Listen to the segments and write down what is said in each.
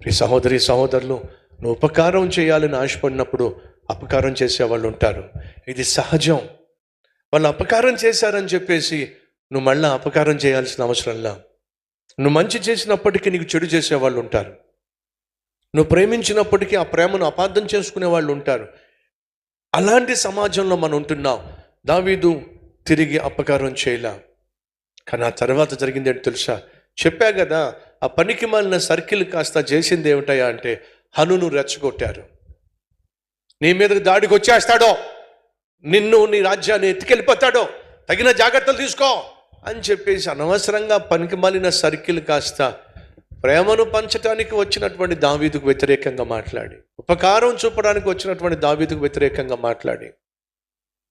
ఈ సహోదరి సహోదరులు, నువ్వు ఉపకారం చేయాలని ఆశపడినప్పుడు అపకారం చేసేవాళ్ళు ఉంటారు. ఇది సహజం. వాళ్ళు అపకారం చేశారని చెప్పేసి నువ్వు మళ్ళీ అపకారం చేయాల్సిన అవసరంలా. నువ్వు మంచి చేసినప్పటికీ నీకు చెడు చేసేవాళ్ళు ఉంటారు. నువ్వు ప్రేమించినప్పటికీ ఆ ప్రేమను అపార్థం చేసుకునే వాళ్ళు ఉంటారు. అలాంటి సమాజంలో మనం ఉంటున్నాం. దావీదు తిరిగి అపకారం చేయలా. కానీ ఆ తర్వాత జరిగింది ఏంటి తెలుసా? చెప్పా కదా, ఆ పనికి మాలిన సర్కిల్ కాస్త చేసింది ఏమిటయా అంటే హనును రెచ్చగొట్టారు. నీ మీదకి దాడికి వచ్చేస్తాడో, నిన్ను నీ రాజ్యాన్ని ఎత్తుకెళ్ళిపోతాడో, తగిన జాగ్రత్తలు తీసుకో అని చెప్పేసి అనవసరంగా పనికి మాలిన సర్కిల్ కాస్త ప్రేమను పంచడానికి వచ్చినటువంటి దావీదుకు వ్యతిరేకంగా మాట్లాడి, ఉపకారం చూపడానికి వచ్చినటువంటి దావీదుకు వ్యతిరేకంగా మాట్లాడి,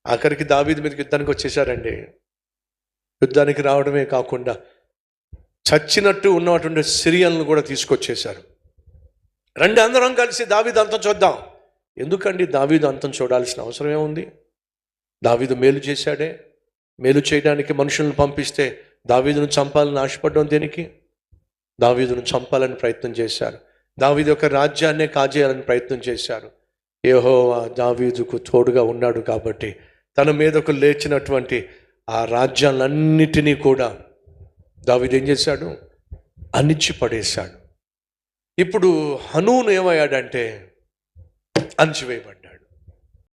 ఆఖరికి దావీదు మీదకి యుద్ధానికి వచ్చేసారండి. యుద్ధానికి రావడమే కాకుండా చచ్చినట్టు ఉన్నటువంటి సిరియన్లు కూడా తీసుకొచ్చేశారు. రండి అందరం కలిసి దావీదు అంతం చూద్దాం. ఎందుకండి దావీదు అంతం చూడాల్సిన అవసరం ఏముంది? దావీదు మేలు చేశాడే. మేలు చేయడానికి మనుషులను పంపిస్తే దావీదును చంపాలని ఆశపడడం దేనికి? దావీదును చంపాలని ప్రయత్నం చేశారు. దావీదు యొక్క రాజ్యాన్నే కాజేయాలని ప్రయత్నం చేశారు. యెహోవా దావీదుకు తోడుగా ఉన్నాడు కాబట్టి తన మీదకు లేచినటువంటి ఆ రాజ్యాలన్నిటినీ కూడా దావీదు ఏం చేశాడు? అణిచి పడేశాడు. ఇప్పుడు హనూను ఏమయ్యాడంటే అణిచివేయబడ్డాడు.